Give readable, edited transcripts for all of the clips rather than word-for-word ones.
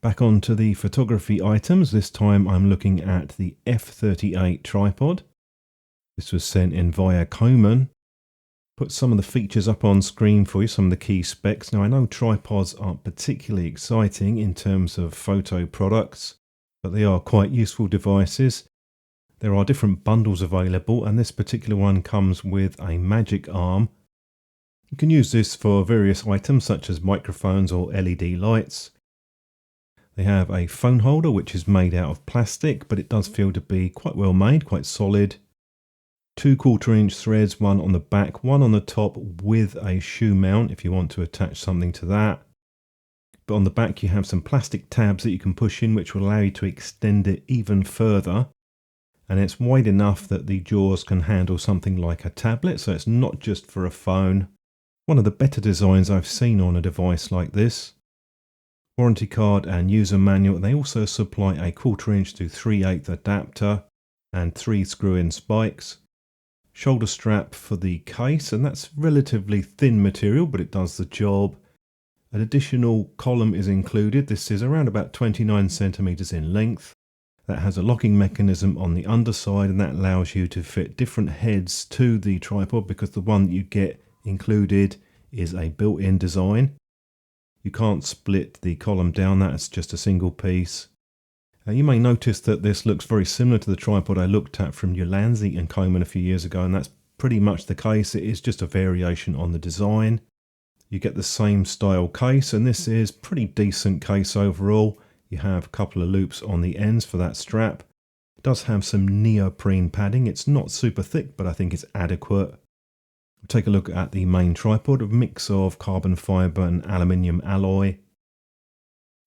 Back onto the photography items. This time I'm looking at the F38 tripod. This was sent in via Coman. Put some of the features up on screen for you, some of the key specs. Now I know tripods aren't particularly exciting in terms of photo products, but they are quite useful devices. There are different bundles available, and this particular one comes with a magic arm. You can use this for various items such as microphones or LED lights. They have a phone holder which is made out of plastic, but it does feel to be quite well made, quite solid. 2 1/4-inch threads, one on the back, one on the top with a shoe mount if you want to attach something to that. But on the back you have some plastic tabs that you can push in which will allow you to extend it even further. And it's wide enough that the jaws can handle something like a tablet, so it's not just for a phone. One of the better designs I've seen on a device like this. Warranty card and user manual. They also supply a 1/4-inch to 3/8 adapter and 3 screw-in spikes. Shoulder strap for the case, and that's relatively thin material, but it does the job. An additional column is included. This is around about 29 centimeters in length. That has a locking mechanism on the underside, and that allows you to fit different heads to the tripod because the one that you get included is a built-in design. You can't split the column down, that's just a single piece. You may notice that this looks very similar to the tripod I looked at from Ulanzi and Coman a few years ago, and that's pretty much the case. It is just a variation on the design. You get the same style case, and this is pretty decent case overall. You have a couple of loops on the ends for that strap. It does have some neoprene padding. It's not super thick, but I think it's adequate. Take a look at the main tripod, a mix of carbon fibre and aluminium alloy.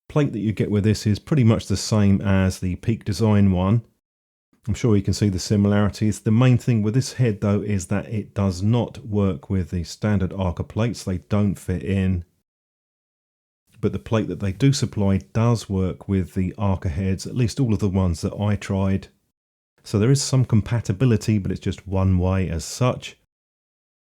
Plate that you get with this is pretty much the same as the Peak Design one. I'm sure you can see the similarities. The main thing with this head though is that it does not work with the standard Arca plates. They don't fit in. But the plate that they do supply does work with the Arca heads, at least all of the ones that I tried. So there is some compatibility, but it's just one way as such.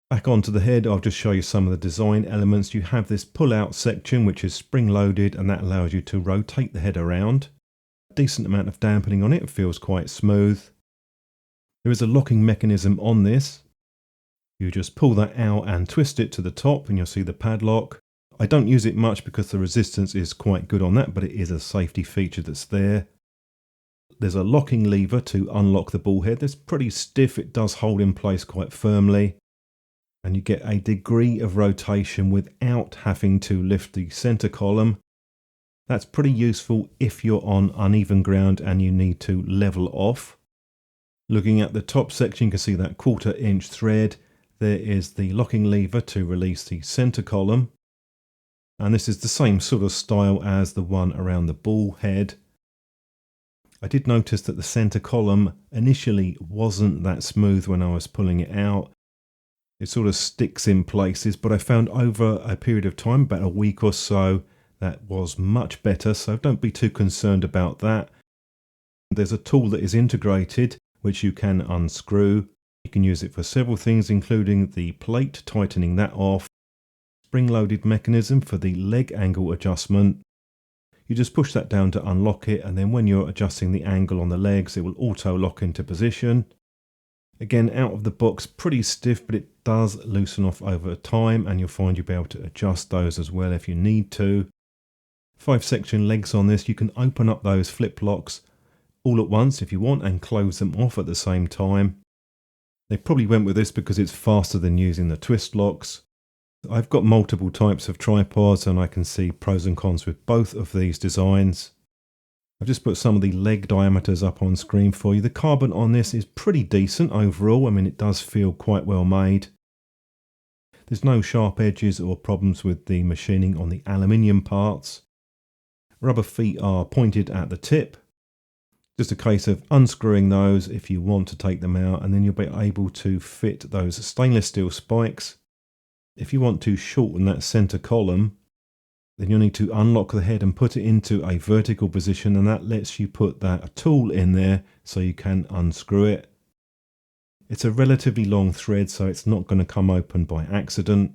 Back onto the head, I'll just show you some of the design elements. You have this pull-out section which is spring-loaded, and that allows you to rotate the head around. A decent amount of dampening on it, it feels quite smooth. There is a locking mechanism on this. You just pull that out and twist it to the top and you'll see the padlock. I don't use it much because the resistance is quite good on that, but it is a safety feature that's there. There's a locking lever to unlock the ball head. It's pretty stiff, it does hold in place quite firmly. And you get a degree of rotation without having to lift the center column. That's pretty useful if you're on uneven ground and you need to level off. Looking at the top section, you can see that 1/4-inch thread. There is the locking lever to release the center column. And this is the same sort of style as the one around the ball head. I did notice that the center column initially wasn't that smooth when I was pulling it out. It sort of sticks in places, but I found over a period of time, about a week or so, that was much better, so don't be too concerned about that. There's a tool that is integrated, which you can unscrew. You can use it for several things, including the plate, tightening that off, spring-loaded mechanism for the leg angle adjustment. You just push that down to unlock it, and then when you're adjusting the angle on the legs, it will auto-lock into position. Again, out of the box, pretty stiff, but it does loosen off over time, and you'll find you'll be able to adjust those as well if you need to. 5-section legs on this. You can open up those flip locks all at once if you want and close them off at the same time. They probably went with this because it's faster than using the twist locks. I've got multiple types of tripods and I can see pros and cons with both of these designs. I've just put some of the leg diameters up on screen for you. The carbon on this is pretty decent overall. I mean, it does feel quite well made. There's no sharp edges or problems with the machining on the aluminium parts. Rubber feet are pointed at the tip. Just a case of unscrewing those if you want to take them out, and then you'll be able to fit those stainless steel spikes. If you want to shorten that center column, then you'll need to unlock the head and put it into a vertical position, and that lets you put that tool in there so you can unscrew it. It's a relatively long thread, so it's not going to come open by accident.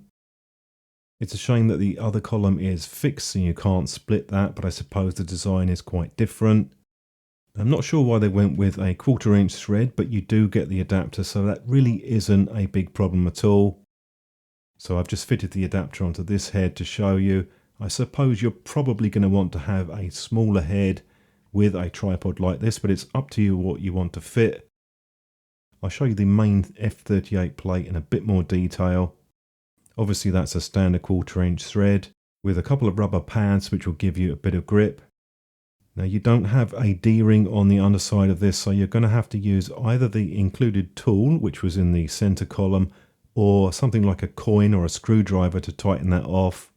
It's a shame that the other column is fixed and you can't split that, but I suppose the design is quite different. I'm not sure why they went with a 1/4 inch thread, but you do get the adapter, so that really isn't a big problem at all. So I've just fitted the adapter onto this head to show you. I suppose you're probably going to want to have a smaller head with a tripod like this, but it's up to you what you want to fit. I'll show you the main F38 plate in a bit more detail. Obviously that's a standard 1/4 inch thread with a couple of rubber pads which will give you a bit of grip. Now you don't have a D-ring on the underside of this, so you're going to have to use either the included tool, which was in the center column, or something like a coin or a screwdriver to tighten that off.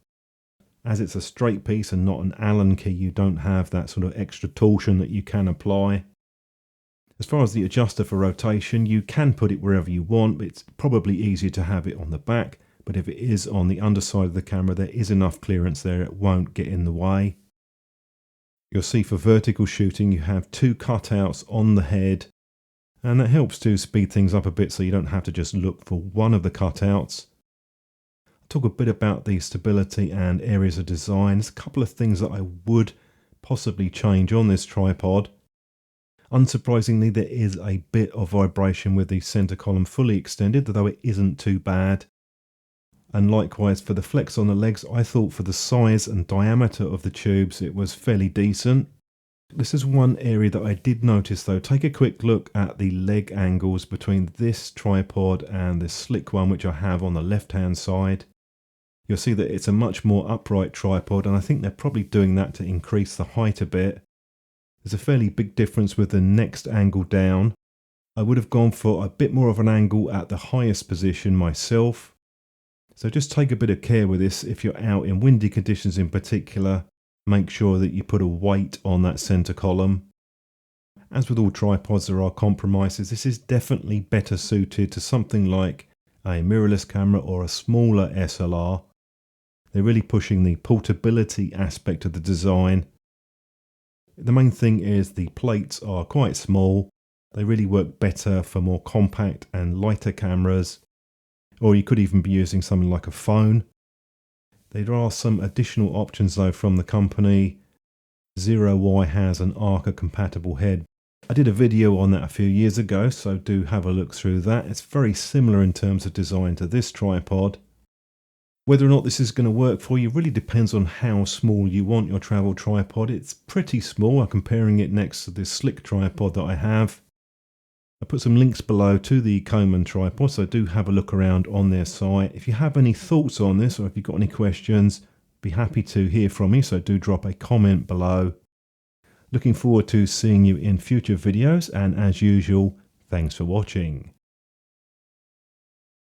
As it's a straight piece and not an Allen key, you don't have that sort of extra torsion that you can apply. As far as the adjuster for rotation, you can put it wherever you want, but it's probably easier to have it on the back. But if it is on the underside of the camera, there is enough clearance there, it won't get in the way. You'll see for vertical shooting you have 2 cutouts on the head, and that helps to speed things up a bit so you don't have to just look for one of the cutouts. I'll talk a bit about the stability and areas of design. There's a couple of things that I would possibly change on this tripod. Unsurprisingly, there is a bit of vibration with the center column fully extended, though it isn't too bad. And likewise for the flex on the legs, I thought for the size and diameter of the tubes it was fairly decent. This is one area that I did notice though. Take a quick look at the leg angles between this tripod and this slick one which I have on the left hand side. You'll see that it's a much more upright tripod, and I think they're probably doing that to increase the height a bit. There's a fairly big difference with the next angle down. I would have gone for a bit more of an angle at the highest position myself. So just take a bit of care with this. If you're out in windy conditions in particular, make sure that you put a weight on that center column. As with all tripods, there are compromises. This is definitely better suited to something like a mirrorless camera or a smaller SLR. They're really pushing the portability aspect of the design. The main thing is the plates are quite small. They really work better for more compact and lighter cameras. Or you could even be using something like a phone. There are some additional options though from the company. Zero Y has an Arca compatible head. I did a video on that a few years ago, so do have a look through that. It's very similar in terms of design to this tripod. Whether or not this is going to work for you really depends on how small you want your travel tripod. It's pretty small. I'm comparing it next to this slick tripod that I have. I put some links below to the Coman tripod, so do have a look around on their site. If you have any thoughts on this, or if you've got any questions, be happy to hear from you, so do drop a comment below. Looking forward to seeing you in future videos, and as usual, thanks for watching.